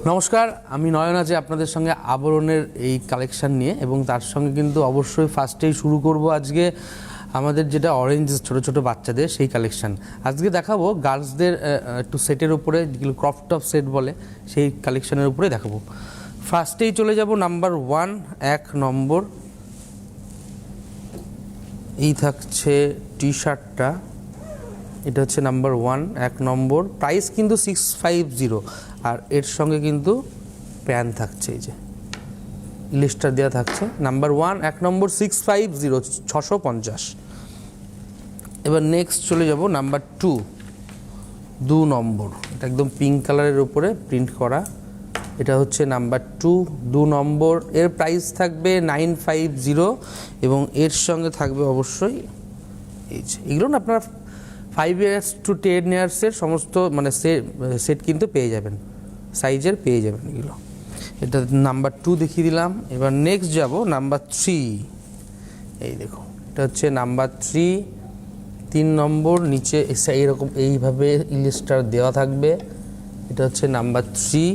নমস্কার, আমি নয়ন আছি আপনাদের সঙ্গে আবরণের এই কালেকশন নিয়ে, এবং তার সঙ্গে কিন্তু অবশ্যই ফার্স্টেই শুরু করব আজকে আমাদের যেটা অরেঞ্জ ছোট ছোট বাচ্চাদের সেই কালেকশন। আজকে দেখাবো গার্লসদের একটু সেটের উপরে, যেগুলো ক্রপ টপ সেট বলে, সেই কালেকশনের উপরে দেখাবো। ফার্স্টেই চলে যাব নাম্বার 1, 1 নম্বর। এই থাকছে টি শার্টটা, এটা হচ্ছে নাম্বার 1, 1 নম্বর। প্রাইস কিন্তু 650, আর এর সঙ্গে কিন্তু প্যান্ট থাকছে, এই যে ইলিস্টার দেওয়া থাকছে। নাম্বার 1, 1 নম্বর 650, 650। এবার নেক্সট চলে যাব নাম্বার 2, 2 নম্বর। এটা একদম পিঙ্ক কালারের উপরে প্রিন্ট করা, এটা হচ্ছে নাম্বার 2, 2 নম্বর। এর প্রাইস থাকবে 950, এবং এর সঙ্গে থাকবে অবশ্যই এই যে এগুলো না আপনারা 5 years to 10 years-এর সমস্ত মানে সেট কিন্তু পেয়ে যাবেন, সাইজের পেয়ে যাবেন এগুলো। এটা নাম্বার 2 দেখিয়ে দিলাম। এবার নেক্সট যাব নাম্বার 3। এই দেখো, এটা হচ্ছে নাম্বার 3, 3 নম্বর। নিচে এইরকম এইভাবে ইলিস্টার দেওয়া থাকবে, এটা হচ্ছে নাম্বার 3।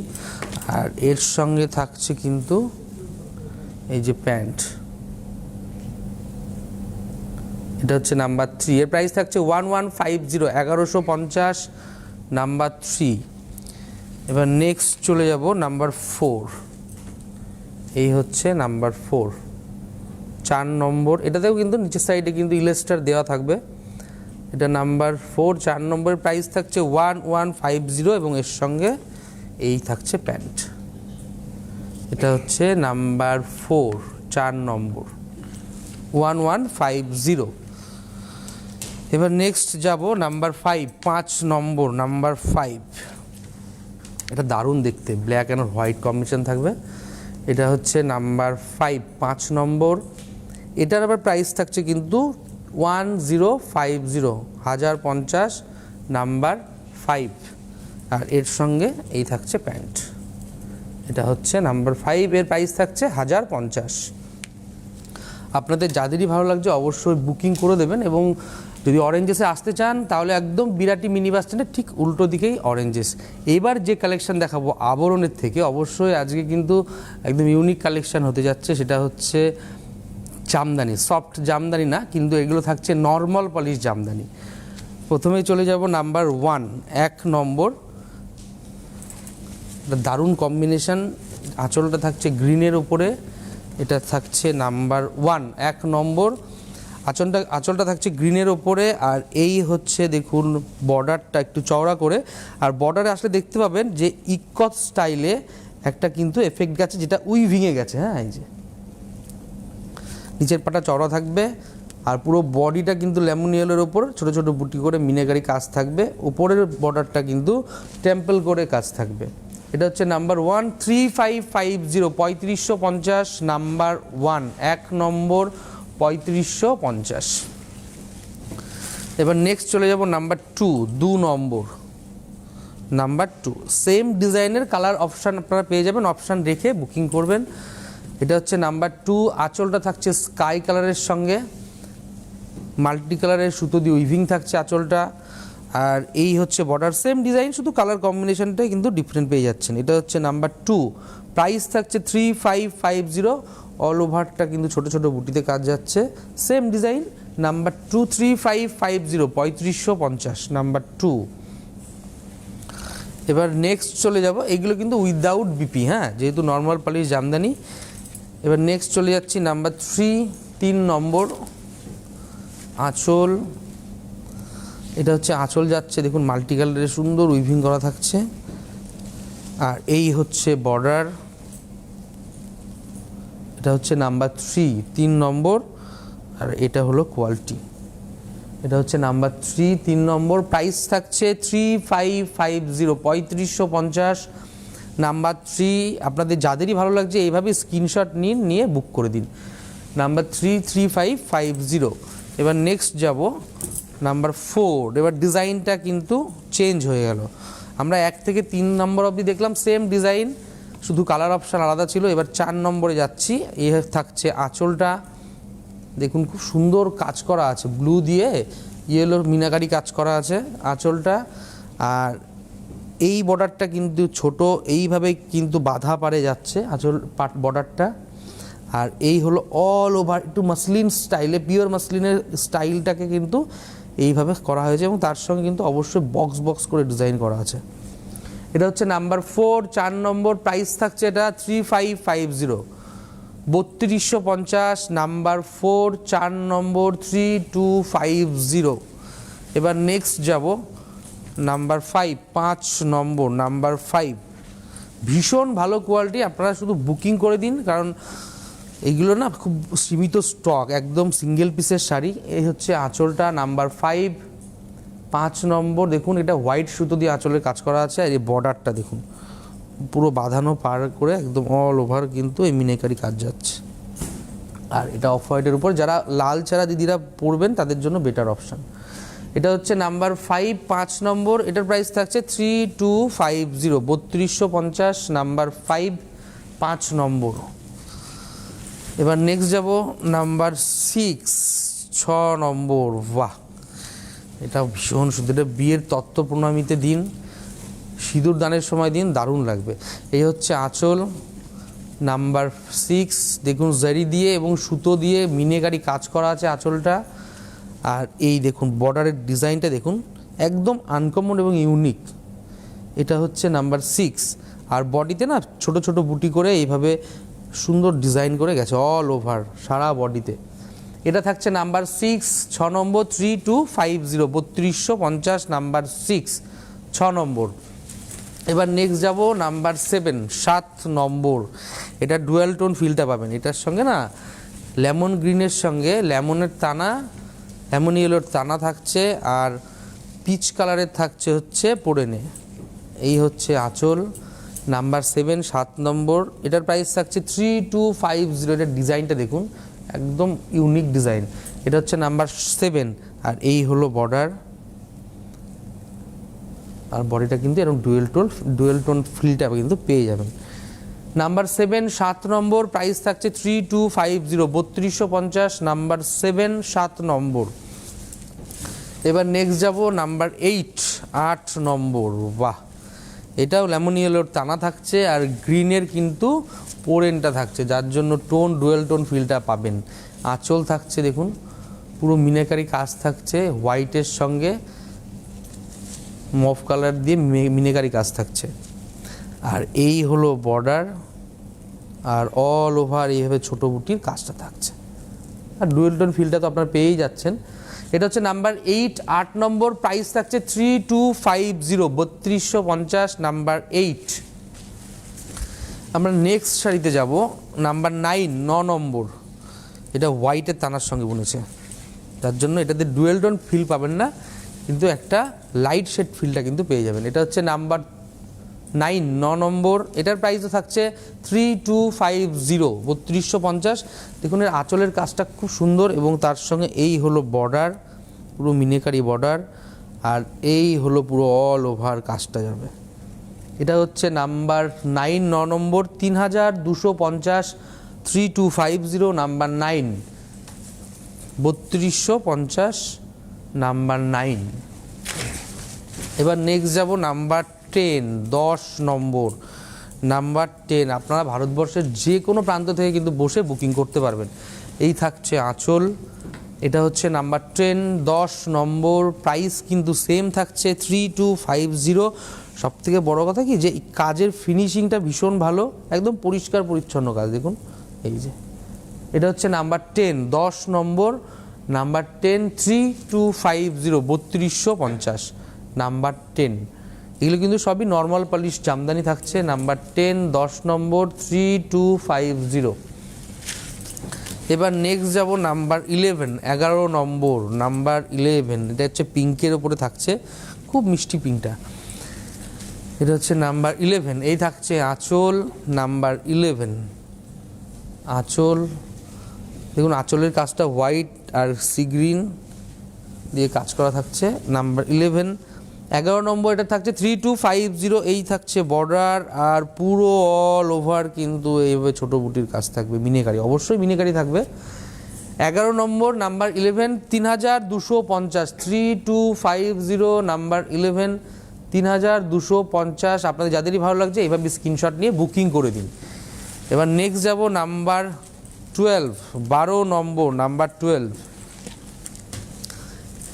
আর এর সঙ্গে থাকছে কিন্তু এই যে প্যান্ট, এটা হচ্ছে নাম্বার 3। এর প্রাইস থাকছে 1150, 1150, নাম্বার 3। এবার নেক্সট চলে যাব নাম্বার 4। এই হচ্ছে নাম্বার 4, 4 নম্বর। এটাতেও কিন্তু নিচের সাইডে কিন্তু ইলাস্টার দেওয়া থাকবে, এটা নাম্বার 4, 4 নম্বরের প্রাইস থাকছে 1150, এবং এর সঙ্গে এই থাকছে প্যান্ট। এটা হচ্ছে নাম্বার 4, 4 নম্বর, 1150। এবার নেক্সট যাব নাম্বার 5, 5 নম্বর, নাম্বার 5। এটা দারুণ দেখতে, ব্ল্যাক অ্যান্ড হোয়াইট কম্বিনেশন থাকবে। এটা হচ্ছে নাম্বার 5, 5 নম্বর। এটার আবার প্রাইস থাকছে কিন্তু 1050, 1050, নাম্বার 5। আর এর সঙ্গে এই থাকছে প্যান্ট। এটা হচ্ছে নাম্বার 5, এর প্রাইস থাকছে 1050। আপনাদের যাদেরই ভালো লাগছে অবশ্যই বুকিং করে দেবেন, এবং যদি অরেঞ্জেসে আসতে চান তাহলে একদম বিরাটি মিনি বাস স্ট্যান্ডের ঠিক উল্টো দিকেই অরেঞ্জেস। এবার যে কালেকশন দেখাবো আবরণের থেকে, অবশ্যই আজকে কিন্তু একদম ইউনিক কালেকশন হতে যাচ্ছে। সেটা হচ্ছে জামদানি, সফট জামদানি না, কিন্তু এগুলো থাকছে নর্মাল পলিশ জামদানি। প্রথমেই চলে যাব নাম্বার 1, 1 নম্বর। এটা দারুণ কম্বিনেশন, আঁচলটা থাকছে গ্রিনের উপরে, এটা থাকছে নাম্বার 1, 1 নম্বর। আঁচলটা থাকছে গ্রিনের ওপরে, আর এই হচ্ছে দেখুন বর্ডারটা একটু চওড়া করে, আর বর্ডারে আসলে দেখতে পাবেন যে ইকত স্টাইলে একটা কিন্তু এফেক্ট গেছে, যেটা উইভিংয়ে গেছে। হ্যাঁ, এই যে নিচের পাটা চওড়া থাকবে, আর পুরো বডিটা কিন্তু লেমন ইয়েলোর ওপর ছোটো ছোটো বুটি করে মিনাকারি কাজ থাকবে। উপরের বর্ডারটা কিন্তু টেম্পল করে কাজ থাকবে। এটা হচ্ছে নাম্বার 1, 3550, 3550, নাম্বার 1, 1 নম্বর, 3550। এবার নেক্সট চলে যাব নাম্বার 2, 2 নম্বর। নাম্বার 2 সেম ডিজাইনের কালার অপশান আপনারা পেয়ে যাবেন, অপশান রেখে বুকিং করবেন। এটা হচ্ছে নাম্বার 2। আঁচলটা থাকছে স্কাই কালারের সঙ্গে মাল্টি কালারের সুতো দিয়ে উইভিং থাকছে আঁচলটা, আর এই হচ্ছে বর্ডার, সেম ডিজাইন, শুধু কালার কম্বিনেশনটাই কিন্তু ডিফারেন্ট পেয়ে যাচ্ছেন। এটা হচ্ছে নাম্বার 2, প্রাইস থাকছে 3550। অল ওভারটা কিন্তু ছোটো ছোটো বুটিতে কাজ যাচ্ছে, সেম ডিজাইন। Number 2, 3550, 3550, number 2। এবার নেক্সট চলে যাব, এগুলো কিন্তু উইদাউট বিপি, হ্যাঁ, যেহেতু নর্মাল পলিশ জামদানি। এবার নেক্সট চলে যাচ্ছি নাম্বার 3, 3 নম্বর। আঁচল, এটা হচ্ছে আঁচল যাচ্ছে দেখুন মাল্টি কালারের সুন্দর উইভিং করা থাকছে, আর এই হচ্ছে বর্ডার। এটা হচ্ছে নাম্বার 3, 3 নম্বর, আর এটা হলো কোয়ালিটি। এটা হচ্ছে নাম্বার 3, 3 নম্বর। প্রাইস থাকছে 3550, 3550, নাম্বার 3। আপনাদের যাদেরই ভালো লাগছে এইভাবে স্ক্রিনশট নিন, নিয়ে বুক করে দিন। নাম্বার 3, 3550। এবার নেক্সট যাব নাম্বার 4। এবার ডিজাইনটা কিন্তু চেঞ্জ হয়ে গেল। আমরা 1 থেকে 3 নম্বর অবধি দেখলাম সেম ডিজাইন, শুধু কালার অপশান আলাদা ছিল। এবার 4 নম্বরে যাচ্ছি। এই থাকছে আঁচলটা, দেখুন খুব সুন্দর কাজ করা আছে, ব্লু দিয়ে ইয়েলোর মিনাকারি কাজ করা আছে আঁচলটা। আর এই বর্ডারটা কিন্তু ছোট, এইভাবে কিন্তু বাঁধা পারে যাচ্ছে আঁচল বর্ডারটা। আর এই হলো অল ওভার একটু মাসলিন স্টাইলে, পিওর মাসলিনের স্টাইলটাকে কিন্তু এইভাবে করা হয়েছে এবং তার সঙ্গে কিন্তু অবশ্যই বক্স বক্স করে ডিজাইন করা আছে। এটা হচ্ছে নাম্বার 4, 4 নম্বর, প্রাইস থাকছে এটা 3550, 3250, নাম্বার 4, 4 নম্বর 3250। এবার নেক্সট যাব নাম্বার 5, 5 নম্বর, নাম্বার 5, ভীষণ ভালো কোয়ালিটি, আপনারা শুধু বুকিং করে দিন, কারণ এইগুলো না খুব সীমিত স্টক, একদম সিঙ্গেল পিসের শাড়ি। এই হচ্ছে আঁচলটা, নাম্বার 5, 5 নম্বর। দেখুন এটা হোয়াইট সুতো দিয়ে আঁচলের কাজ করা আছে, আর এই বর্ডারটা দেখুন পুরো বাঁধানো পার করে একদম অল ওভার কিন্তু এই মিনাকারি কাজ যাচ্ছে। আর এটা অফ হোয়াইটের উপর, যারা লাল ছাড়া দিদিরা পরবেন তাদের জন্য বেটার অপশান। এটা হচ্ছে নাম্বার 5, 5 নম্বর, এটার প্রাইস থাকছে 3250, 3250, নাম্বার 5, 5 নম্বর। এবার নেক্সট যাব নাম্বার 6, 6 নম্বর। বাহ, এটা ভীষণ সুন্দর, এটা বিয়ের তত্ত্ব প্রণামীতে দিন, সিঁদুর দানের সময় দিন, দারুণ লাগবে। এই হচ্ছে আঁচল, নাম্বার 6, দেখুন জারি দিয়ে এবং সুতো দিয়ে মিনেকারি কাজ করা আছে আঁচলটা। আর এই দেখুন বর্ডারের ডিজাইনটা দেখুন, একদম আনকমন এবং ইউনিক। এটা হচ্ছে নাম্বার 6, আর বডিতে না ছোট ছোট বুটি করে এইভাবে সুন্দর ডিজাইন করে গেছে অল ওভার সারা বডিতে। এটা থাকছে নাম্বার 6, 6 নম্বর, 3250, 3250, নাম্বার 6, 6 নম্বর। এবার নেক্সট যাব নাম্বার 7, 7 নম্বর। এটা ডুয়াল টোন ফিলটা পাবেন, এটার সঙ্গে না লেমন গ্রিনের সঙ্গে লেমনের টানা, লেমন ইয়েলোর টানা থাকছে, আর পিচ কালারের থাকছে হচ্ছে পোড়েনে। এই হচ্ছে আঁচল, নাম্বার 7, 7 নম্বর। এটার প্রাইস থাকছে 3250। এটার ডিজাইনটা দেখুন, একদম ইউনিক ডিজাইন। এটা হচ্ছে নাম্বার 7, আর এই হলো বর্ডার, আর বডিটা কিন্তু এরকম ডুয়েল টোন ফিলটা কিন্তু পেয়ে যাবেন। নাম্বার 7, 7 নম্বর, প্রাইস থাকছে 3250, 3250, নাম্বার 7, 7 নম্বর। এবার নেক্সট যাব নাম্বার 8, 8 নম্বর। বাহ, এটাও লেমন ইয়েলোর টানা থাকছে, আর গ্রিনের কিন্তু পোরেনটা থাকছে, যার জন্য ডুয়েল টোন ফিলটা পাবেন। আঁচল থাকছে দেখুন পুরো মিনাকারি কাজ থাকছে, হোয়াইটের সঙ্গে মফ কালার দিয়ে মিনাকারি কাজ থাকছে। আর এই হলো বর্ডার, আর অল ওভার এইভাবে ছোটো বুটির কাজটা থাকছে, আর ডুয়েল টোন ফিলটা তো আপনারা পেয়েই যাচ্ছেন। এটা হচ্ছে নাম্বার 8, 8 নম্বর, প্রাইস থাকছে 3250, 3250, নাম্বার 8। আমরা নেক্সট শাড়িতে যাব নাম্বার 9, 9 নম্বর। এটা হোয়াইটের তানার সঙ্গে বুনেছে, তার জন্য এটাতে ডুয়েল টোন ফিল পাবেন না, কিন্তু একটা লাইট শেড ফিলটা কিন্তু পেয়ে যাবেন। এটা হচ্ছে নাম্বার 9, 9 নম্বর। এটার প্রাইসও থাকছে 3250, 3250। দেখুন এর আঁচলের কাজটা খুব সুন্দর, এবং তার সঙ্গে এই হলো বর্ডার, পুরো মিনেকারি বর্ডার, আর এই হলো পুরো অল ওভার কাজটা যাবে। এটা হচ্ছে নাম্বার 9, 9 নম্বর, 3250, 3250, নাম্বার 9, 3250, নাম্বার 9। এবার নেক্সট যাব নাম্বার 10, 10 নম্বর। নাম্বার 10 আপনারা ভারতবর্ষের যে কোনো প্রান্ত থেকে কিন্তু বসে বুকিং করতে পারবেন। এই থাকছে আঁচল, এটা হচ্ছে নাম্বার 10, 10 নম্বর। প্রাইস কিন্তু সেম থাকছে 3250। সবথেকে বড় কথা কি যে কাজের ফিনিশিংটা ভীষণ ভালো, একদম পরিষ্কার পরিচ্ছন্ন কাজ দেখুন। এই যে এটা হচ্ছে নাম্বার 10, 10 নম্বর, নাম্বার 10, 3250, 3250, নাম্বার 10। এগুলো কিন্তু সবই নর্মাল পলিশ জামদানি থাকছে। নাম্বার 10, 10 নম্বর, 3250। এবার নেক্সট যাব নাম্বার 11, 11 নম্বর, নাম্বার 11। এটা হচ্ছে পিঙ্কের ওপরে থাকছে, খুব মিষ্টি পিঙ্কটা। এটা হচ্ছে নাম্বার 11। এই থাকছে আঁচল, নাম্বার 11 আঁচল। দেখুন আঁচলের কাজটা হোয়াইট আর সি গ্রিন দিয়ে কাজ করা থাকছে। নাম্বার 11, 11 নম্বর। এটা থাকছে 3250। এই থাকছে বর্ডার, আর পুরো অল ওভার কিন্তু এইভাবে ছোটো বুটির কাজ থাকবে, মিনেকারি, অবশ্যই মিনেকারি থাকবে। 11 নম্বর, নাম্বার 11, 3250, 3250, নাম্বার 11, 3250। আপনাদের যাদেরই ভালো লাগছে এইভাবে স্ক্রিনশট নিয়ে বুকিং করে দিন। এবার নেক্সট যাব নাম্বার 12, 12 নম্বর, নাম্বার 12।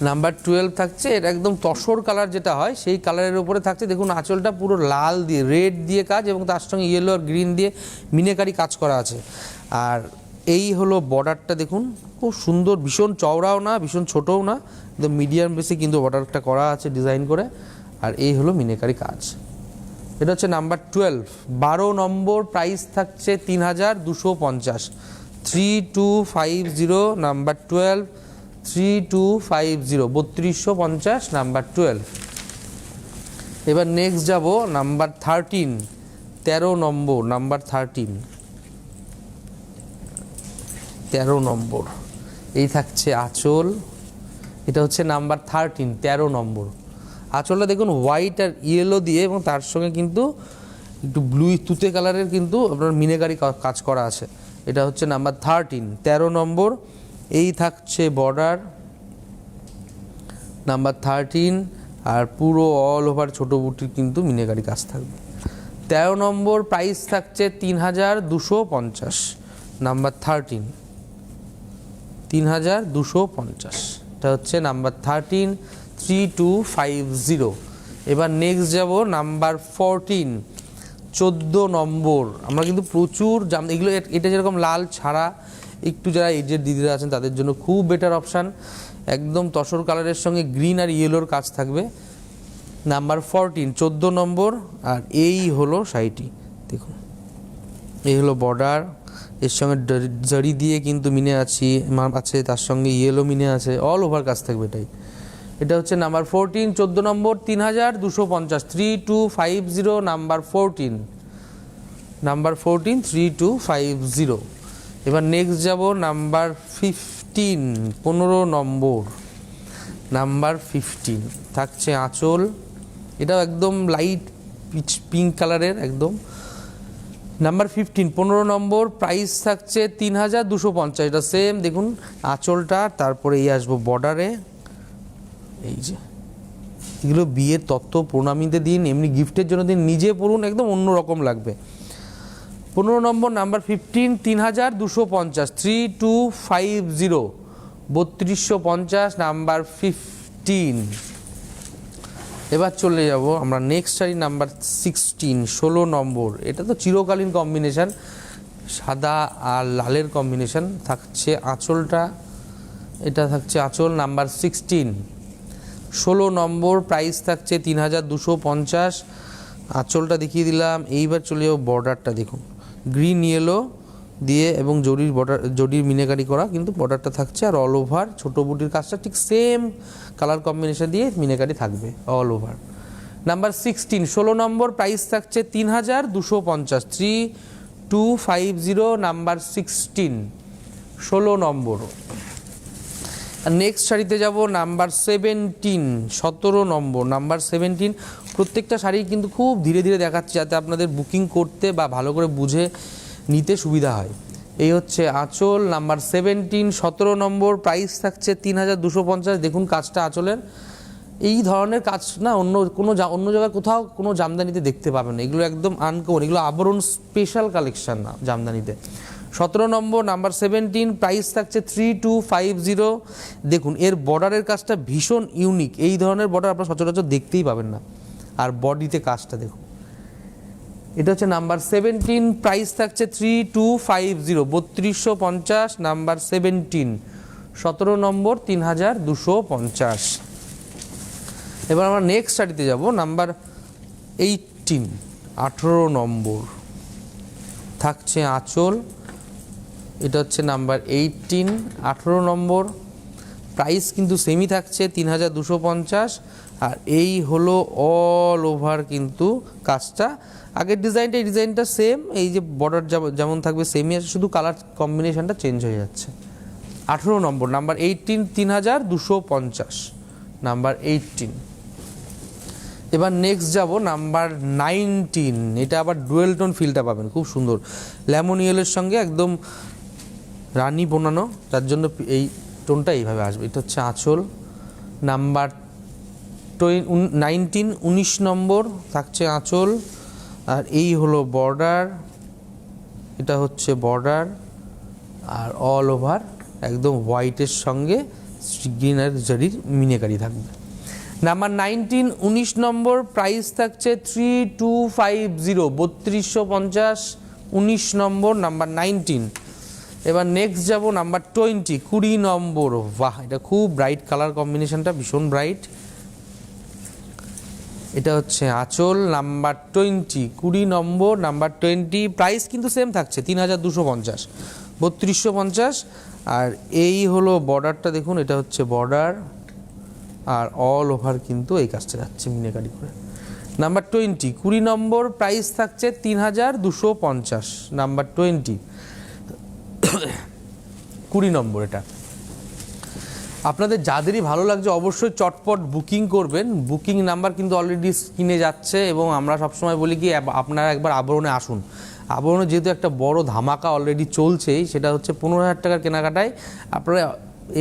নাম্বার 12 থাকছে, এটা একদম তসর কালার যেটা হয় সেই কালারের উপরে থাকছে। দেখুন আঁচলটা পুরো লাল দিয়ে, রেড দিয়ে কাজ, এবং তার সঙ্গে ইয়েলো আর গ্রিন দিয়ে মিনেকারি কাজ করা আছে। আর এই হলো বর্ডারটা, দেখুন খুব সুন্দর, ভীষণ চওড়াও না ভীষণ ছোটও না, একদম মিডিয়াম বেসে কিন্তু বর্ডারটা করা আছে ডিজাইন করে। আর এই হলো মিনেকারি কাজ। এটা হচ্ছে নাম্বার 12, 12 নম্বর। প্রাইস থাকছে 3250, 3250, নাম্বার 12, 3250, 3250, নাম্বার 12। এবার নেক্সট যাব নাম্বার 13, 13 নম্বর, নাম্বার 13, 13 নম্বর। এই থাকছে আঁচল, এটা হচ্ছে নাম্বার 13, 13 নম্বর। আঁচলটা দেখুন হোয়াইট আর ইয়েলো দিয়ে, এবং তার সঙ্গে কিন্তু একটু ব্লু তুতে কালারের কিন্তু আপনার মিনেকারি কাজ করা আছে। এটা হচ্ছে নাম্বার 13, 13 নম্বর। এই থাকছে বর্ডার, নাম্বার 13। আর পুরো অল ওভার ছোটো বুটির কিন্তু মিনেকারি কাজ থাকবে। 13 নম্বর। প্রাইস থাকছে 3250, নাম্বার 13, 3250। এটা হচ্ছে নাম্বার 13, 3250। এবার নেক্সট যাব নাম্বার 14, 14 নম্বর। আমরা কিন্তু প্রচুর এগুলো, এটা যেরকম লাল ছাড়া একটু যারা এজের দিদিরা আছেন তাদের জন্য খুব বেটার অপশান। একদম তসর কালারের সঙ্গে গ্রিন আর ইয়েলোর কাজ থাকবে। নাম্বার 14, 14 নম্বর। আর এই হলো শাড়িটি, দেখুন এই হলো বর্ডার, এর সঙ্গে জরি দিয়ে কিন্তু মিনে আছে, তার সঙ্গে ইয়েলো মিনে আছে, অল ওভার কাজ থাকবে এটাই। এটা হচ্ছে নাম্বার 14, 14 নম্বর, 3250, 3250, নাম্বার 14, নাম্বার 14, 3250। এবার নেক্সট যাব নাম্বার 15, 15 নম্বর, নাম্বার 15। থাকছে আঁচল, এটাও একদম লাইট পিঙ্ক কালারের একদম। নাম্বার 15, 15 নম্বর। প্রাইস থাকছে 3250। এটা সেম, দেখুন আঁচলটা, তারপরে এই আসবো বর্ডারে। এই যে এগুলো বিয়ের তত্ত্ব প্রণামীতে দিন, এমনি গিফটের জন্য দিন, নিজে পড়ুন, একদম অন্য রকম লাগবে। 15 নম্বর, নাম্বার 15, 3250, 3250, 3250, নাম্বার 15। এবার চলে যাব আমরা নেক্সট শাড়ি নাম্বার 16, 16 নম্বর। এটা তো চিরকালীন কম্বিনেশান, সাদা আর লালের কম্বিনেশান। থাকছে আঁচলটা, এটা থাকছে আঁচল, নাম্বার 16, 16 নম্বর। প্রাইস থাকছে 3250। আঁচলটা দেখিয়ে দিলাম। এইবার চলে যাবো বর্ডারটা, দেখুন গ্রিন ইয়েলো দিয়ে এবং জরির বর্ডার, জরির মিনেকারি করা কিন্তু বর্ডারটা থাকছে। আর অল ওভার ছোটো বুটির কাজটা ঠিক সেম কালার কম্বিনেশন দিয়ে মিনেকারি থাকবে অল ওভার। নাম্বার 16, 16 নম্বর। প্রাইস থাকছে 3250, 3250, নাম্বার 16, 16 নম্বর। আর নেক্সট শাড়িতে যাব নাম্বার 17, 17 নম্বর, নাম্বার 17। প্রত্যেকটা শাড়ি কিন্তু খুব ধীরে ধীরে দেখাচ্ছে যাতে আপনাদের বুকিং করতে বা ভালো করে বুঝে নিতে সুবিধা হয়। এই হচ্ছে আঁচল, নাম্বার 17, 17 নম্বর। প্রাইস থাকছে 3250। দেখুন কাজটা আঁচলের, এই ধরনের কাজ না অন্য জায়গায় কোথাও কোনো জামদানিতে দেখতে পাবেন না। এগুলো একদম আনকমন, এগুলো আবরণ স্পেশাল কালেকশন না জামদানিতে। 17 নম্বর, নাম্বার 17। প্রাইস থাকছে 3250। দেখুন এর বর্ডারের কাজটা ভীষণ ইউনিক, এই ধরনের বর্ডার আপনারা সচরাচর দেখতেই পাবেন না। আর বডিতে কাজটা দেখুন, এটা হচ্ছে নাম্বার 17। প্রাইস থাকছে 3250, 3250, নাম্বার 17, 17 নম্বর, 3250। এবার আমরা নেক্সট শাড়িতে যাব নাম্বার 18, 18 নম্বর। থাকছে আঁচল, এটা হচ্ছে নাম্বার 18, 18 নম্বর। প্রাইস কিন্তু সেমই থাকছে 3250। আর এই হলো অল ওভার কিন্তু কাজটা। আগের ডিজাইনটা, এই ডিজাইনটা সেম, এই যে বর্ডার যেমন থাকবে সেমই আছে, শুধু কালার কম্বিনেশনটা চেঞ্জ হয়ে যাচ্ছে। 18 নম্বর, নাম্বার 18, 3250, নাম্বার 18। এবার নেক্সট যাব নাম্বার 19। এটা আবার ডুয়েল টোন ফিলটা পাবেন, খুব সুন্দর লেমন ইয়েলোর সঙ্গে একদম রানি বোনানো, যার জন্য এই টোনটা এইভাবে আসবে। এটা হচ্ছে আঁচল, নাম্বার 19 নম্বর থাকছে আঁচল, আর এই হলো বর্ডার, এটা হচ্ছে বর্ডার, আর অল ওভার একদম হোয়াইটের সঙ্গে গ্রিন আর জারির মিনেকারি থাকবে। নাম্বার 19 নম্বর প্রাইস থাকছে 3250, 3250, 19 নম্বর নাম্বার 19। এবার নেক্সট যাব নাম্বার 20 নম্বর। বাহ, এটা খুব ব্রাইট কালার কম্বিনেশনটা, ভীষণ ব্রাইট। এটা হচ্ছে আঁচল, নাম্বার 20 নম্বর নাম্বার 20। প্রাইস কিন্তু সেম থাকছে 3250, 3250। আর এই হলো বর্ডারটা দেখুন, এটা হচ্ছে বর্ডার, আর অল ওভার কিন্তু এই কাজটা যাচ্ছে মিনেকারি করে। নাম্বার 20 নম্বর প্রাইস থাকছে 3250, নাম্বার 20 নম্বর। এটা আপনাদের যাদেরই ভালো লাগছে অবশ্যই চটপট বুকিং করবেন। বুকিং নাম্বার কিন্তু অলরেডি স্ক্রিনে যাচ্ছে, এবং আমরা সবসময় বলি কি আপনারা একবার আবরণে আসুন। আবরণে যেহেতু একটা বড় ধামাকা অলরেডি চলছেই, সেটা হচ্ছে 15,000 টাকার কেনাকাটায় আপনারা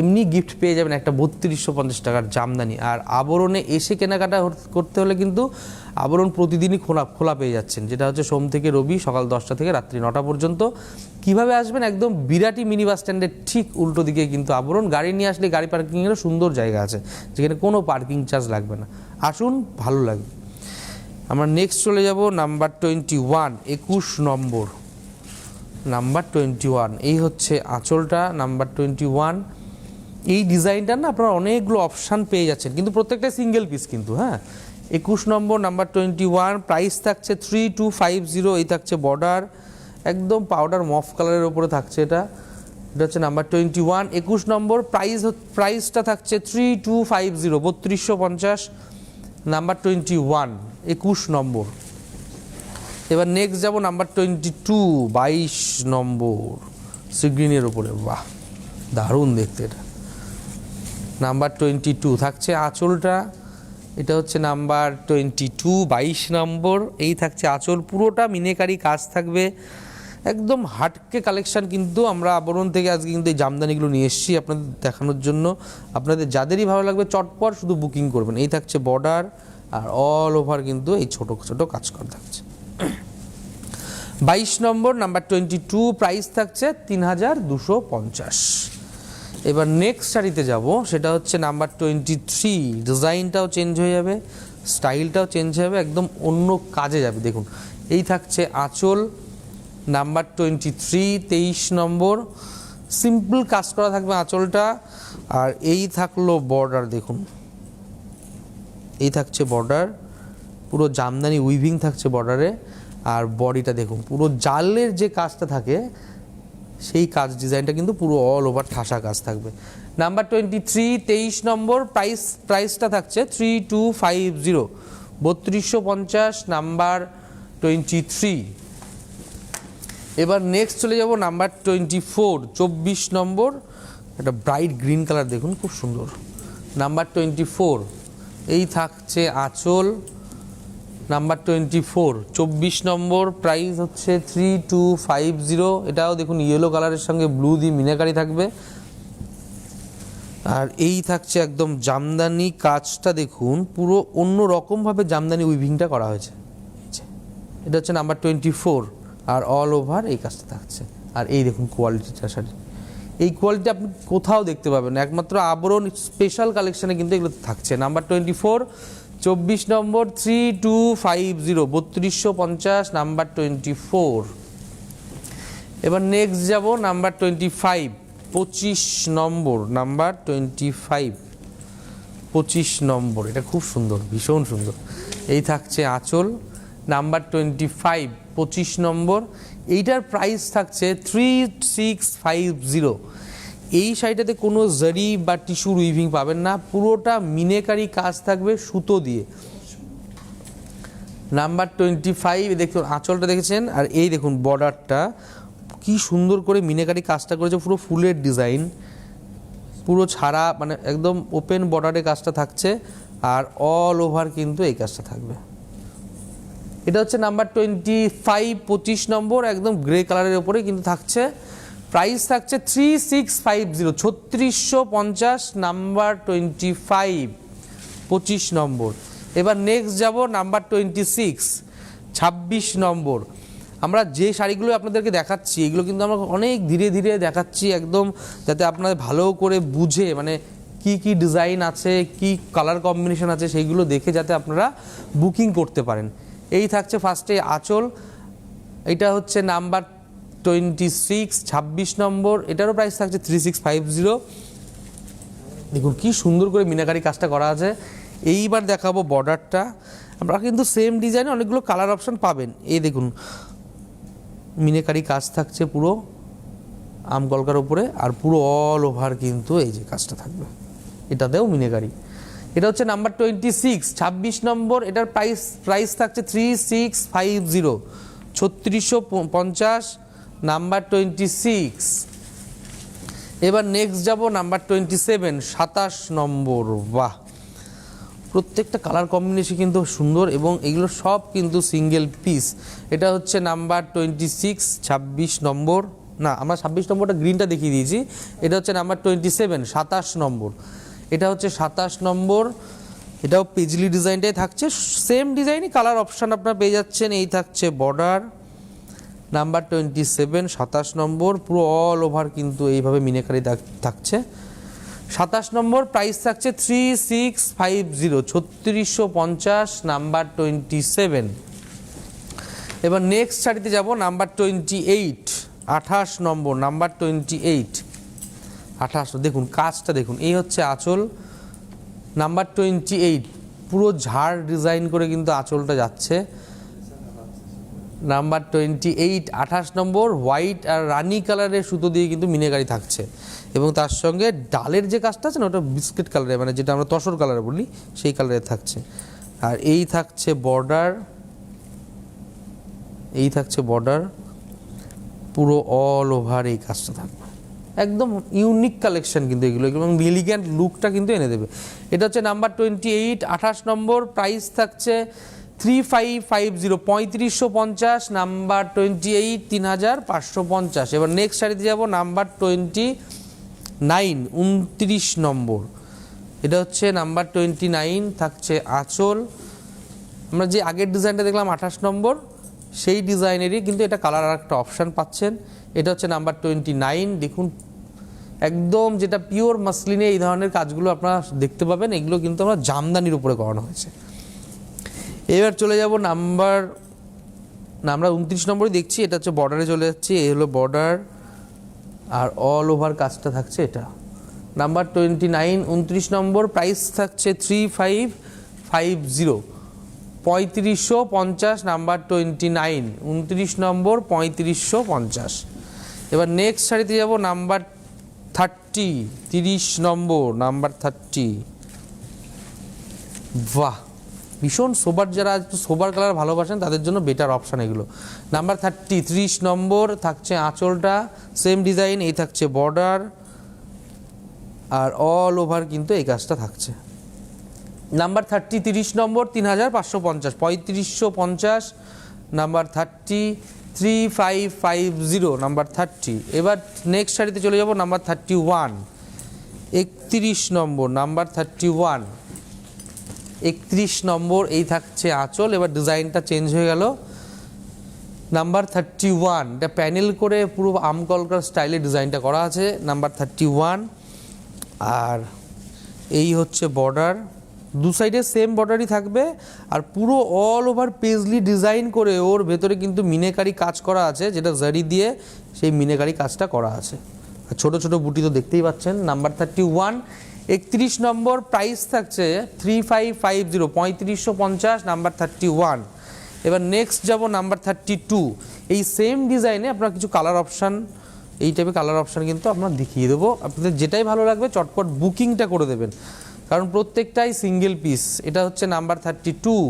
এমনি গিফট পেয়ে যাবেন একটা 3250 টাকার জামদানি। আর আবরণে এসে কেনাকাটা করতে হলে কিন্তু আবরণ প্রতিদিনই খোলা পেয়ে যাচ্ছেন, যেটা হচ্ছে সোম থেকে রবি সকাল 10টা থেকে রাত্রি 9টা পর্যন্ত। কিভাবে আসবেন? একদম বিরাটি মিনি বাস স্ট্যান্ডের ঠিক উল্টো দিকে কিন্তু আবরণ। গাড়ি নিয়ে আসলে গাড়ি পার্কিংয়েরও সুন্দর জায়গা আছে, যেখানে কোনো পার্কিং চার্জ লাগবে না। আসুন, ভালো লাগবে। আমরা নেক্সট চলে যাব নাম্বার 21, 21 নম্বর, নাম্বার 21। এই হচ্ছে আঁচলটা, নাম্বার 21। এই ডিজাইনটা না আপনারা অনেকগুলো অপশান পেয়ে যাচ্ছেন, কিন্তু প্রত্যেকটা সিঙ্গেল পিস কিন্তু। হ্যাঁ, 21 নম্বর নাম্বার 21, প্রাইস থাকছে 3250। এই থাকছে বর্ডার, একদম পাউডার মফ কালারের ওপরে থাকছে এটা হচ্ছে নাম্বার 21। 21 নম্বর প্রাইসটা থাকছে 3250, 3250, নাম্বার 21, 21 নম্বর। এবার নেক্সট যাব নাম্বার 22, 22 নম্বর, সিগ্রিনের ওপরে। বাহ, দারুণ দেখতে এটা। নাম্বার 22 থাকছে আঁচলটা, এটা হচ্ছে নাম্বার 22, 22 নম্বর। এই থাকছে আঁচল, পুরোটা মিনেকারি কাজ থাকবে, একদম হাটকে কালেকশান। কিন্তু আমরা আবরণ থেকে আজকে কিন্তু এই জামদানিগুলো নিয়ে এসেছি আপনাদের দেখানোর জন্য। আপনাদের যাদেরই ভালো লাগবে চটপট শুধু বুকিং করবেন। এই থাকছে বর্ডার, আর অল ওভার কিন্তু এই ছোটো ছোটো কাজ করা থাকছে। 22 নম্বর নাম্বার 22, প্রাইস থাকছে 3250। এবার নেক্সট শাড়িতে যাব, সেটা হচ্ছে নাম্বার 23। ডিজাইনটাও চেঞ্জ হয়ে যাবে, স্টাইলটাও চেঞ্জ হয়ে যাবে, একদম অন্য কাজে যাবে। দেখুন, এই থাকছে আঁচল, নাম্বার 23, 23 নম্বর। সিম্পল কাজ করা থাকবে আঁচলটা, আর এই থাকলো বর্ডার। দেখুন, এই থাকছে বর্ডার, পুরো জামদানি উইভিং থাকছে বর্ডারে। আর বডিটা দেখুন, পুরো জালের যে কাজটা থাকে সেই কাজ ডিজাইনটা কিন্তু পুরো অল ওভার ঠাসা কাজ থাকবে। নাম্বার 23, 23 নম্বর। প্রাইসটা থাকছে 3250, 3250, নাম্বার 23। এবার নেক্সট চলে যাব নাম্বার 24, 24 নম্বর। একটা ব্রাইট গ্রিন কালার দেখুন, খুব সুন্দর। নাম্বার 24, এই থাকছে আঁচল, নাম্বার 24, 24 নম্বর। প্রাইস হচ্ছে 3250। এটাও দেখুন ইয়েলো কালারের সঙ্গে ব্লু দিয়ে মিনাকারি থাকবে। আর এই থাকছে একদম জামদানি কাজটা দেখুন, পুরো অন্য রকমভাবে জামদানি উইভিংটা করা হয়েছে। এটা হচ্ছে নাম্বার 24, আর অল ওভার এই কাজটা থাকছে। আর এই দেখুন কোয়ালিটিটা শাড়ি, এই কোয়ালিটি আপনি কোথাও দেখতে পাবেন না, একমাত্র আবরণ স্পেশাল কালেকশানে কিন্তু এগুলো থাকছে। নাম্বার 24, 24 নম্বর, 3250, 3250, নাম্বার 24। এবার নেক্সট যাব নাম্বার 25, 25 নম্বর, নাম্বার 25, 25 নম্বর। এটা খুব সুন্দর, ভীষণ সুন্দর। এই থাকছে আঁচল, নাম্বার 25, 25 নম্বর। এইটার প্রাইস থাকছে 3650। এই শাড়িটাতে কোনো জারি বা টিস্যুর উইভিং পাবেন না, পুরোটা মিনেকারি কাজ থাকবে সুতো দিয়ে। নাম্বার 25, দেখুন আঁচলটা দেখেছেন, আর এই দেখুন বর্ডারটা কি সুন্দর করে মিনেকারি কাজটা করেছে, পুরো ফুলের ডিজাইন, পুরো ছাড়া, মানে একদম ওপেন বর্ডারে কাজটা থাকছে, আর অল ওভার কিন্তু এই কাজটা থাকবে। এটা হচ্ছে নাম্বার 25, 25 নম্বর, একদম গ্রে কালারের ওপরে কিন্তু থাকছে। প্রাইস থাকছে 3650, 3650, নাম্বার 25, 25 নম্বর। এবার নেক্সট যাব নাম্বার 26, 26 নম্বর। আমরা যে শাড়িগুলো আপনাদেরকে দেখাচ্ছি এগুলো কিন্তু আমরা অনেক ধীরে ধীরে দেখাচ্ছি, একদম যাতে আপনাদের ভালো করে বুঝে মানে কি কি ডিজাইন আছে, কি কালার কম্বিনেশন আছে সেইগুলো দেখে যাতে আপনারা বুকিং করতে পারেন। এই থাকছে ফার্স্টে আঁচল, এটা হচ্ছে নাম্বার 26, 26 নম্বর। এটারও প্রাইস থাকছে 3650। দেখুন কি সুন্দর করে মিনাকারি কাজটা করা আছে। এইবার দেখাবো বর্ডারটা। আপনারা কিন্তু সেম ডিজাইনে অনেকগুলো কালার অপশন পাবেন। এই দেখুন মিনাকারি কাজ থাকছে পুরো আম কলকার উপরে, আর পুরো অল ওভার কিন্তু এই যে কাজটা থাকবে, এটাতেও মিনাকারি। এটা হচ্ছে নাম্বার 26, 26 নম্বর। এটার প্রাইস থাকছে 3650, 3650, নাম্বার 26। এবার নেক্সট যাব নাম্বার 27, 27 নম্বর। বাহ, প্রত্যেকটা কালার কম্বিনেশন কিন্তু সুন্দর এবং এগুলো সব কিন্তু সিঙ্গেল পিস। এটা হচ্ছে নাম্বার 26, 26 নম্বর। না, আমরা 26 নম্বরটা গ্রিনটা দেখিয়ে দিয়েছি। এটা হচ্ছে নাম্বার 27, 27 নম্বর। এটা হচ্ছে 27 নম্বর। এটাও পেজলি ডিজাইনটাই থাকছে, সেম ডিজাইনই কালার অপশান আপনারা পেয়ে যাচ্ছেন। এই থাকছে বর্ডার, নাম্বার 27, 27 নম্বর। পুরো অল ওভার কিন্তু এইভাবে মিনাকারি থাকছে। 27 নম্বর প্রাইস থাকছে 3650, 3650, নাম্বার 27। এবার নেক্সট শাড়িতে যাব নাম্বার 28, 28 নম্বর, নাম্বার 28, 28। দেখুন কাজটা দেখুন, এই হচ্ছে আঁচল, নাম্বার 28। পুরো ঝাড় ডিজাইন করে কিন্তু আঁচলটা যাচ্ছে। নাম্বার 28, 28 নম্বর। হোয়াইট আর রানি কালারের সুতো দিয়ে কিন্তু মিনাকারি থাকছে এবং তার সঙ্গে ডালের যে কাজটা আছে না ওটা বিস্কিট কালারে, মানে যেটা আমরা তসর কালারে বলি সেই কালারে থাকছে। আর এই থাকছে বর্ডার, এই থাকছে বর্ডার, পুরো অল ওভার এই কাজটা থাকবে। একদম ইউনিক কালেকশন কিন্তু এগুলো, এবং এলিগ্যান্ট লুকটা কিন্তু এনে দেবে। এটা হচ্ছে নাম্বার 28, 28 নম্বর। প্রাইস থাকছে 3550, 3550, নাম্বার 28, 3550। এবার নেক্সট শাড়িতে যাব নাম্বার 29, 29 নম্বর। এটা হচ্ছে নাম্বার 29, থাকছে আঁচল। আমরা যে আগের ডিজাইনটা দেখলাম 28 নম্বর, সেই ডিজাইনেরই কিন্তু এটা কালার আর একটা অপশান পাচ্ছেন। এটা হচ্ছে নাম্বার 29। দেখুন একদম যেটা পিওর মাসলিনে এই ধরনের কাজগুলো আপনারা দেখতে পাবেন, এগুলো কিন্তু আমরা জামদানির উপরে করানো হয়েছে। এবার চলে যাব আমরা 29 নম্বরই দেখছি। এটা হচ্ছে বর্ডারে চলে যাচ্ছি, এই হলো বর্ডার আর অল ওভার কাজটা থাকছে। এটা নাম্বার 29, 29 নম্বর। প্রাইস থাকছে 3550, 3550, নাম্বার 29, 29 নম্বর, 3550। এবার নেক্সট শাড়িতে যাব নাম্বার 30, 30 নম্বর, নাম্বার 30। বাহ, ভীষণ সোবার, যারা একটু সোবার কালার ভালোবাসেন তাদের জন্য বেটার অপশান এগুলো। নাম্বার 30, 30 নম্বর। থাকছে আঁচলটা সেম ডিজাইন, এই থাকছে বর্ডার আর অল ওভার কিন্তু এই কাজটা থাকছে। নাম্বার 30, 30 নম্বর, 3550, 3550, নাম্বার 30, 3550, নাম্বার 30। এবার নেক্সট শাড়িতে চলে যাব নাম্বার 31, 31 নম্বর, নাম্বার 31, 31 নম্বর। এই থাকছে আঁচল। এবার ডিজাইনটা চেঞ্জ হয়ে গেল। নাম্বার 31, এটা প্যানেল করে পুরো আমকলকার স্টাইলে ডিজাইনটা করা আছে, নাম্বার 31। আর এই হচ্ছে বর্ডার, দু সাইডে সেম বর্ডারই থাকবে আর পুরো অল ওভার পেজলি ডিজাইন করে ওর ভেতরে কিন্তু মিনাকারি কাজ করা আছে, যেটা জারি দিয়ে সেই মিনাকারি কাজটা করা আছে। আর ছোটো ছোটো বুটি তো দেখতেই পাচ্ছেন। নাম্বার 31, 31 নম্বর। প্রাইস থাকছে 3550, 3550, নাম্বার 31। এবার নেক্সট যাব নাম্বার 32। এই সেম ডিজাইনে আপনার কিছু কালার অপশান, এই টাইপের কালার অপশান কিন্তু আপনার দেখিয়ে দেবো। আপনাদের যেটাই ভালো লাগবে চটপট বুকিংটা করে দেবেন, কারণ প্রত্যেকটাই সিঙ্গেল পিস। এটা হচ্ছে নাম্বার 32,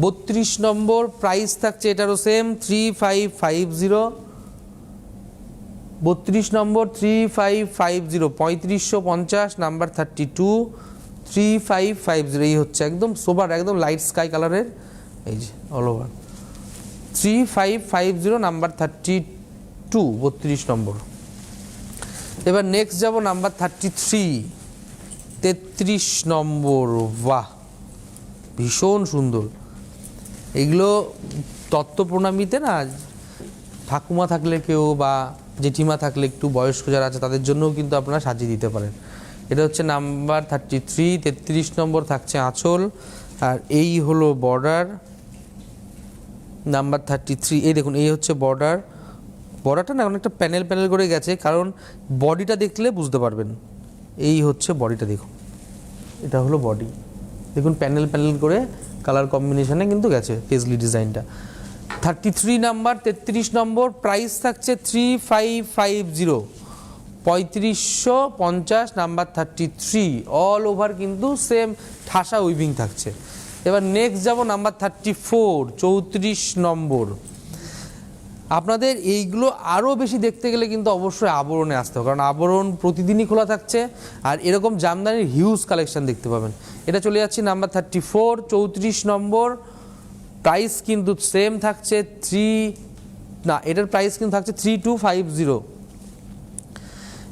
32 নম্বর। প্রাইস থাকছে এটারও সেম 3550, 32 নম্বর, 3550, 3550, নাম্বার 32, 3550। এই হচ্ছে একদম সোবার, একদম লাইট স্কাই কালারের, এই যে অল ওভার 3550, নাম্বার 32, 32 নম্বর। এবার নেক্সট যাব নাম্বার 33, 33 নম্বর, বাহ ভীষণ সুন্দর। এগুলো তত্ত্ব প্রণামীতে না ঠাকুমা থাকলে কেউ বা জেঠিমা থাকলে একটু বয়স্ক যারা আছে তাদের জন্যও কিন্তু আপনারা সাজিয়ে দিতে পারেন। এটা হচ্ছে নাম্বার 33, 33 নম্বর থাকছে আঁচল, আর এই হলো বর্ডার নাম্বার 33। এই দেখুন এই হচ্ছে বর্ডারটা না অনেকটা প্যানেল প্যানেল করে গেছে, কারণ বডিটা দেখলে বুঝতে পারবেন। এই হচ্ছে বডিটা, দেখুন এটা হলো বডি, দেখুন প্যানেল প্যানেল করে কালার কম্বিনেশনে কিন্তু গেছে পেজলি ডিজাইনটা। 33 নাম্বার, 33 নম্বর, প্রাইস থাকছে 3550, 3550 নাম্বার 33, অল ওভার কিন্তু সেম ঠাসা উইভিং থাকছে। এবার নেক্সট যাব নাম্বার 34, 34 নম্বর। আপনাদের এইগুলো আরও বেশি দেখতে গেলে কিন্তু অবশ্যই আবরণে আসতে হবে, কারণ আবরণ প্রতিদিনই খোলা থাকছে আর এরকম জামদানির হিউজ কালেকশন দেখতে পাবেন। এটা চলে যাচ্ছি নাম্বার 34, 34 নম্বর, প্রাইস কিন্তু সেম থাকছে এটার প্রাইস কিন্তু থাকছে 3250,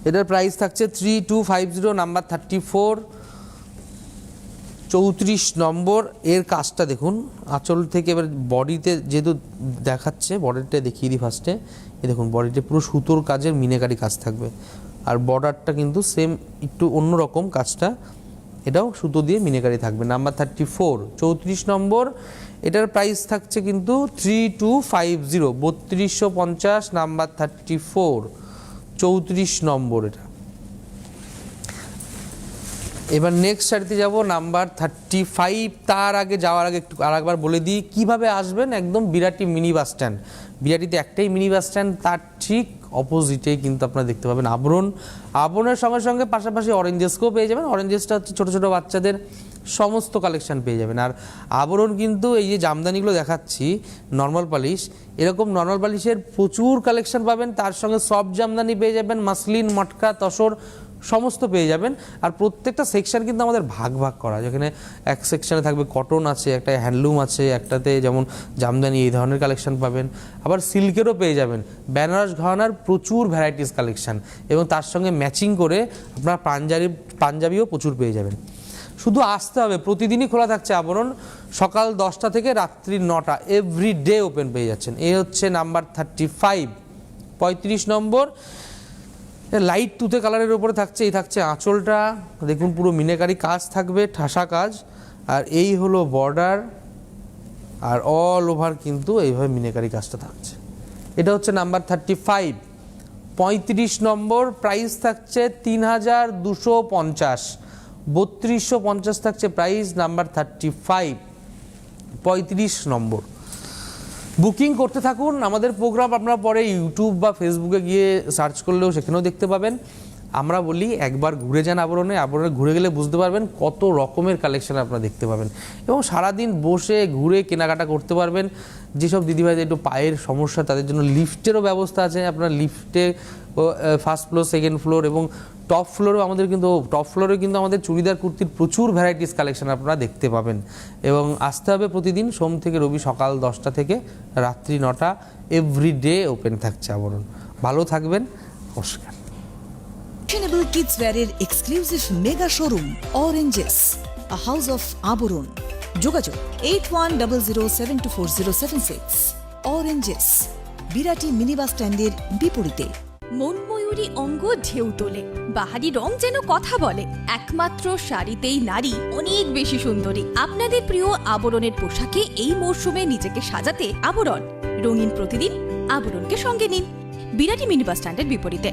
এটার প্রাইস থাকছে 3250 নাম্বার 34, 34 নম্বর। এর কাজটা দেখুন আঁচল থেকে এবার বডিতে যেহেতু দেখাচ্ছে, বডিটা দেখিয়ে দিই ফার্স্টে। এই দেখুন বডিতে পুরো সুতোর কাজের মিনাকারি কাজ থাকবে, আর বর্ডারটা কিন্তু সেম একটু অন্যরকম কাজটা, এটাও সুতো দিয়ে মিনাকারি থাকবে। নাম্বার 34, 34 নম্বর, এটার প্রাইস থাকছে কিন্তু 3250, 3250 নাম্বার 34, 34 নম্বর এটা। এবার নেক্সট শাড়িতে যাব নাম্বার 35। তার আগে যাওয়ার আগে একটু আরেকবার বলে দিই কীভাবে আসবেন। একদম বিরাটি মিনি বাস স্ট্যান্ড, বিরাটিতে একটাই মিনি বাস স্ট্যান্ড, তার ঠিক অপোজিটেই কিন্তু আপনারা দেখতে পাবেন আবরণের সঙ্গে সঙ্গে পাশাপাশি অরেঞ্জেসকেও পেয়ে যাবেন। অরেঞ্জেসটা হচ্ছে ছোটো ছোটো বাচ্চাদের সমস্ত কালেকশন পেয়ে যাবেন। আর আবরণ কিন্তু এই যে জামদানিগুলো দেখাচ্ছি নর্মাল পালিশ, এরকম নর্মাল পালিশের প্রচুর কালেকশন পাবেন, তার সঙ্গে সব জামদানি পেয়ে যাবেন, মাসলিন, মটকা, তসর সমস্ত পেয়ে যাবেন। আর প্রত্যেকটা সেকশন কিন্তু আমাদের ভাগ ভাগ করা, যেখানে এক সেকশনে থাকবে কটন আছে, একটা হ্যান্ডলুম আছে, একটাতে যেমন জামদানি এই ধরনের কালেকশন পাবেন, আবার সিল্কেরও পেয়ে যাবেন, বেনারস ঘরানার প্রচুর ভ্যারাইটিস কালেকশন, এবং তার সঙ্গে ম্যাচিং করে আপনার পাঞ্জাবিও প্রচুর পেয়ে যাবেন। শুধু আসতে হবে, প্রতিদিনই খোলা থাকছে আবরণ, সকাল 10টা থেকে রাত্রি 9টা, এভরিডে ওপেন পেয়ে যাচ্ছেন। এই হচ্ছে নাম্বার 35, 35 নম্বর, লাইট তুতে কালারের উপরে থাকছে। এই থাকছে আঁচলটা, দেখুন পুরো মিনাকারি কাজ থাকবে, ঠাসা কাজ, আর এই হলো বর্ডার, আর অল ওভার কিন্তু এইভাবে মিনাকারি কাজটা থাকছে। এটা হচ্ছে নাম্বার 35, 35 নম্বর, প্রাইস থাকছে 3250, 3250 থাকছে প্রাইস নাম্বার 35, 35 নম্বর। বুকিং করতে থাকুন। আমাদের প্রোগ্রাম আপনারা পরে ইউটিউব বা ফেসবুকে গিয়ে সার্চ করলেও সেখানেও দেখতে পাবেন। আমরা বলি একবার ঘুরে যান আবরণে ঘুরে গেলে বুঝতে পারবেন কত রকমের কালেকশন আপনারা দেখতে পাবেন, এবং সারাদিন বসে ঘুরে কেনাকাটা করতে পারবেন। যেসব দিদিভাইদের একটু পায়ের সমস্যা তাদের জন্য লিফটেরও ব্যবস্থা আছে, আপনার লিফটে ফার্স্ট ফ্লোর, সেকেন্ড ফ্লোর এবং টপ ফ্লোরেও আমাদের চুড়িদার কুর্তির প্রচুর ভ্যারাইটিস কালেকশন আপনারা দেখতে পাবেন। এবং আসতে হবে প্রতিদিন, সোম থেকে রবি সকাল 10টা থেকে রাত্রি 9টা, এভরিডে ওপেন থাকছে আবরণ। ভালো থাকবেন, নমস্কার। ফ্যাশনেবল কিডস ওয়্যারের exclusive mega showroom Oranges, a house of Abaran. যোগাযোগ 8100724076। অরেঞ্জেস, বিরাটি মিনি বাস স্ট্যান্ডের বিপরীতে। মনময়ূরী অঙ্গ ঢেউ তোলে, বাহারি রং যেন কথা বলে। একমাত্র শাড়িতেই নারী অনেক বেশি সুন্দরী। আপনাদের প্রিয় আবরণের পোশাকে এই মরশুমে নিজেকে সাজাতে আবরণ। রঙিন প্রতিদিন আবরণকে সঙ্গে নিন, বিরাটি মিনি বাস স্ট্যান্ডের বিপরীতে।